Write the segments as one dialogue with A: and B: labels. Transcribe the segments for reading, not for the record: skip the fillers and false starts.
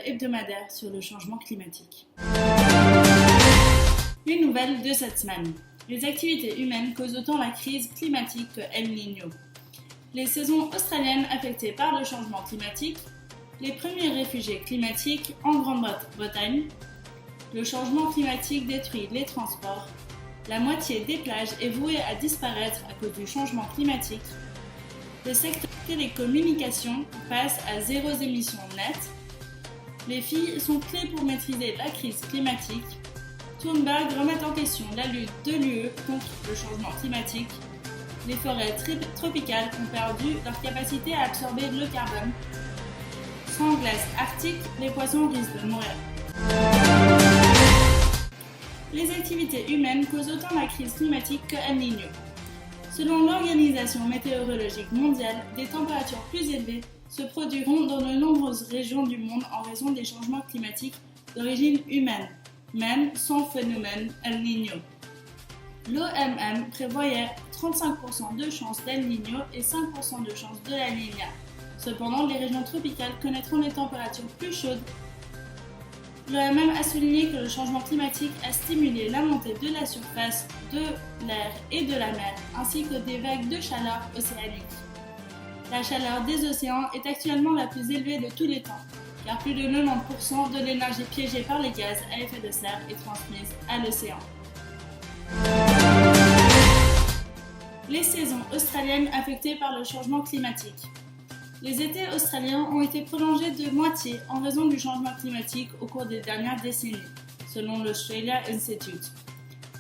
A: hebdomadaire sur le changement climatique. Les nouvelles de cette semaine. Les activités humaines causent autant la crise climatique que El Niño. Les saisons australiennes affectées par le changement climatique, les premiers réfugiés climatiques en Grande-Bretagne, le changement climatique détruit les transports, la moitié des plages est vouée à disparaître à cause du changement climatique, le secteur télécommunications passe à zéro émission nette, les filles sont clés pour maîtriser la crise climatique, Thunberg remet en question la lutte de l'UE contre le changement climatique, les forêts tropicales ont perdu leur capacité à absorber le carbone, sans glace arctique, les poissons risquent de mourir. Les activités humaines causent autant la crise climatique que El Niño. Selon l'Organisation météorologique mondiale, des températures plus élevées se produiront dans de nombreuses régions du monde en raison des changements climatiques d'origine humaine, même sans phénomène El Niño. L'OMM prévoyait 35% de chances d'El Niño et 5% de chances de La Niña. Cependant, les régions tropicales connaîtront des températures plus chaudes. L'OMM a souligné que le changement climatique a stimulé la montée de la surface de l'air et de la mer, ainsi que des vagues de chaleur océaniques. La chaleur des océans est actuellement la plus élevée de tous les temps, car plus de 90% de l'énergie piégée par les gaz à effet de serre est transmise à l'océan. Les saisons australiennes affectées par le changement climatique. Les étés australiens ont été prolongés de moitié en raison du changement climatique au cours des dernières décennies, selon l'Australia Institute.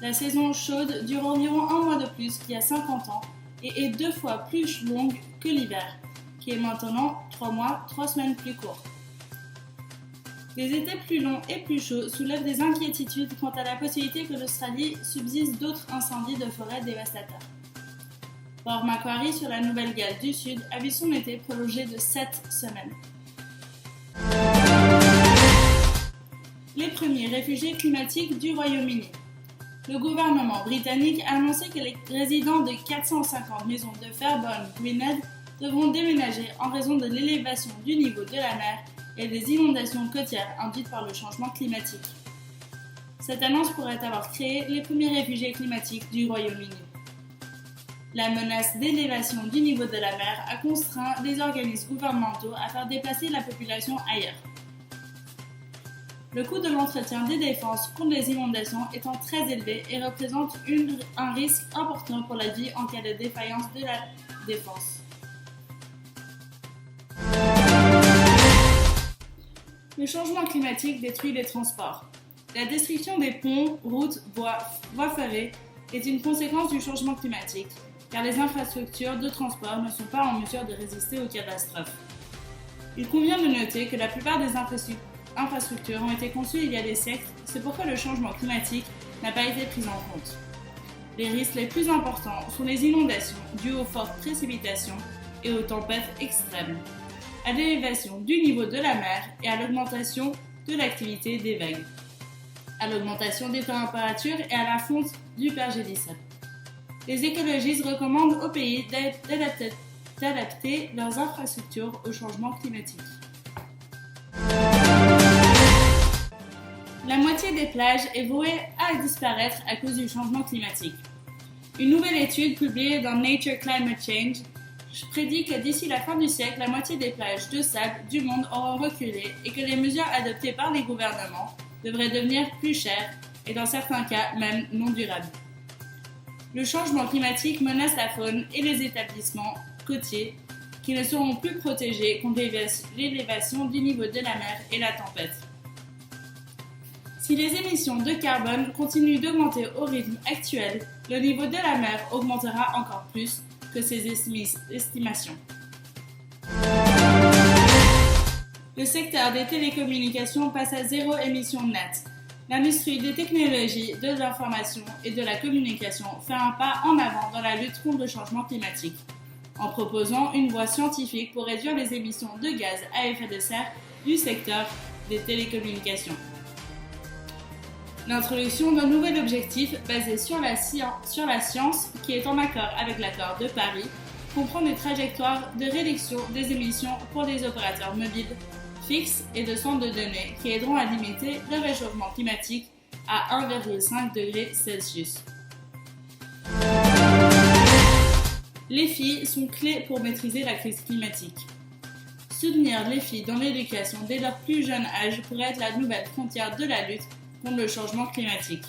A: La saison chaude dure environ un mois de plus qu'il y a 50 ans et est 2 fois plus longue que l'hiver, qui est maintenant 3 mois, 3 semaines plus court. Les étés plus longs et plus chauds soulèvent des inquiétudes quant à la possibilité que l'Australie subsiste d'autres incendies de forêt dévastateurs. Port Macquarie, sur la Nouvelle-Galles du Sud, a vu son été prolongé de 7 semaines. Les premiers réfugiés climatiques du Royaume-Uni. Le gouvernement britannique a annoncé que les résidents de 450 maisons de Fairburn Greenhead devront déménager en raison de l'élévation du niveau de la mer et des inondations côtières induites par le changement climatique. Cette annonce pourrait avoir créé les premiers réfugiés climatiques du Royaume-Uni. La menace d'élévation du niveau de la mer a contraint les organismes gouvernementaux à faire déplacer la population ailleurs. Le coût de l'entretien des défenses contre les inondations étant très élevé et représente un risque important pour la vie en cas de défaillance de la défense. Le changement climatique détruit les transports. La destruction des ponts, routes, voies ferrées est une conséquence du changement climatique, car les infrastructures de transport ne sont pas en mesure de résister aux catastrophes. Il convient de noter que la plupart des infrastructures ont été conçues il y a des siècles, c'est pourquoi le changement climatique n'a pas été pris en compte. Les risques les plus importants sont les inondations dues aux fortes précipitations et aux tempêtes extrêmes, à l'élévation du niveau de la mer et à l'augmentation de l'activité des vagues, à l'augmentation des températures et à la fonte du pergélisol. Les écologistes recommandent aux pays d'adapter leurs infrastructures au changement climatique. La moitié des plages est vouée à disparaître à cause du changement climatique. Une nouvelle étude publiée dans Nature Climate Change prédit que d'ici la fin du siècle, la moitié des plages de sable du monde auront reculé et que les mesures adoptées par les gouvernements devraient devenir plus chères et dans certains cas même non durables. Le changement climatique menace la faune et les établissements côtiers qui ne seront plus protégés contre l'élévation du niveau de la mer et la tempête. Si les émissions de carbone continuent d'augmenter au rythme actuel, le niveau de la mer augmentera encore plus que ces estimations. Le secteur des télécommunications passe à zéro émission nette. L'industrie des technologies, de l'information et de la communication fait un pas en avant dans la lutte contre le changement climatique, en proposant une voie scientifique pour réduire les émissions de gaz à effet de serre du secteur des télécommunications. L'introduction d'un nouvel objectif basé sur la science, qui est en accord avec l'accord de Paris, comprend des trajectoires de réduction des émissions pour les opérateurs mobiles, fixes et de centres de données qui aideront à limiter le réchauffement climatique à 1,5 degré Celsius. Les filles sont clés pour maîtriser la crise climatique. Soutenir les filles dans l'éducation dès leur plus jeune âge pourrait être la nouvelle frontière de la lutte contre le changement climatique,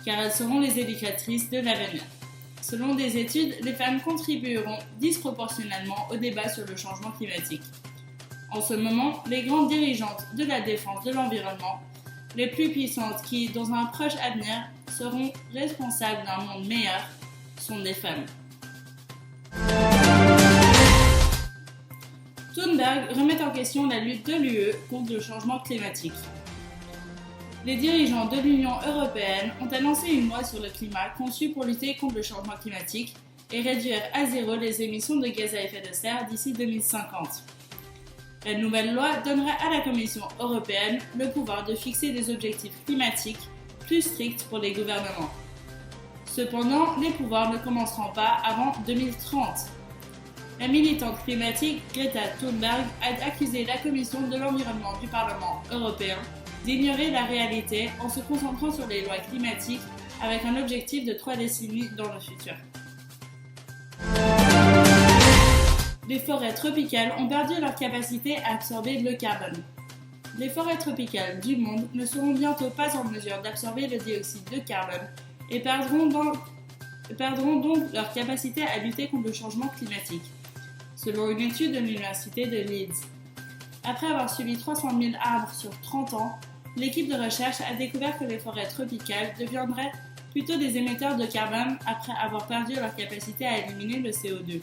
A: car elles seront les éducatrices de l'avenir. Selon des études, les femmes contribueront disproportionnellement au débat sur le changement climatique. En ce moment, les grandes dirigeantes de la défense de l'environnement, les plus puissantes qui, dans un proche avenir, seront responsables d'un monde meilleur, sont des femmes. Thunberg remet en question la lutte de l'UE contre le changement climatique. Les dirigeants de l'Union européenne ont annoncé une loi sur le climat conçue pour lutter contre le changement climatique et réduire à zéro les émissions de gaz à effet de serre d'ici 2050. La nouvelle loi donnerait à la Commission européenne le pouvoir de fixer des objectifs climatiques plus stricts pour les gouvernements. Cependant, les pouvoirs ne commenceront pas avant 2030. La militante climatique Greta Thunberg a accusé la Commission de l'environnement du Parlement européen d'ignorer la réalité en se concentrant sur les lois climatiques avec un objectif de 3 décennies dans le futur. Les forêts tropicales ont perdu leur capacité à absorber le carbone. Les forêts tropicales du monde ne seront bientôt pas en mesure d'absorber le dioxyde de carbone et perdront donc leur capacité à lutter contre le changement climatique, selon une étude de l'université de Leeds. Après avoir suivi 300 000 arbres sur 30 ans, l'équipe de recherche a découvert que les forêts tropicales deviendraient plutôt des émetteurs de carbone après avoir perdu leur capacité à éliminer le CO2.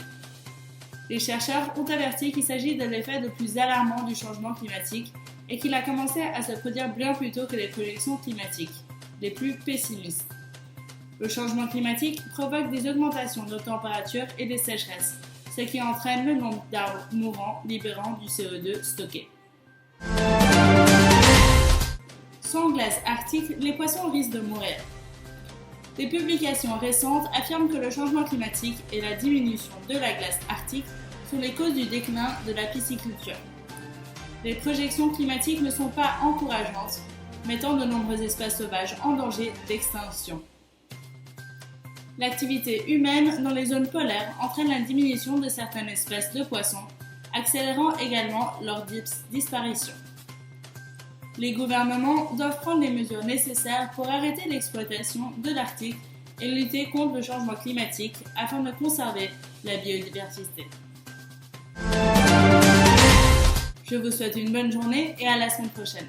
A: Les chercheurs ont averti qu'il s'agit de l'effet le plus alarmant du changement climatique et qu'il a commencé à se produire bien plus tôt que les projections climatiques, les plus pessimistes. Le changement climatique provoque des augmentations de température et des sécheresses, ce qui entraîne le nombre d'arbres mourants libérant du CO2 stocké. Sans glace arctique, les poissons risquent de mourir. Des publications récentes affirment que le changement climatique et la diminution de la glace arctique sont les causes du déclin de la pisciculture. Les projections climatiques ne sont pas encourageantes, mettant de nombreuses espèces sauvages en danger d'extinction. L'activité humaine dans les zones polaires entraîne la diminution de certaines espèces de poissons, accélérant également leur disparition. Les gouvernements doivent prendre les mesures nécessaires pour arrêter l'exploitation de l'Arctique et lutter contre le changement climatique afin de conserver la biodiversité. Je vous souhaite une bonne journée et à la semaine prochaine.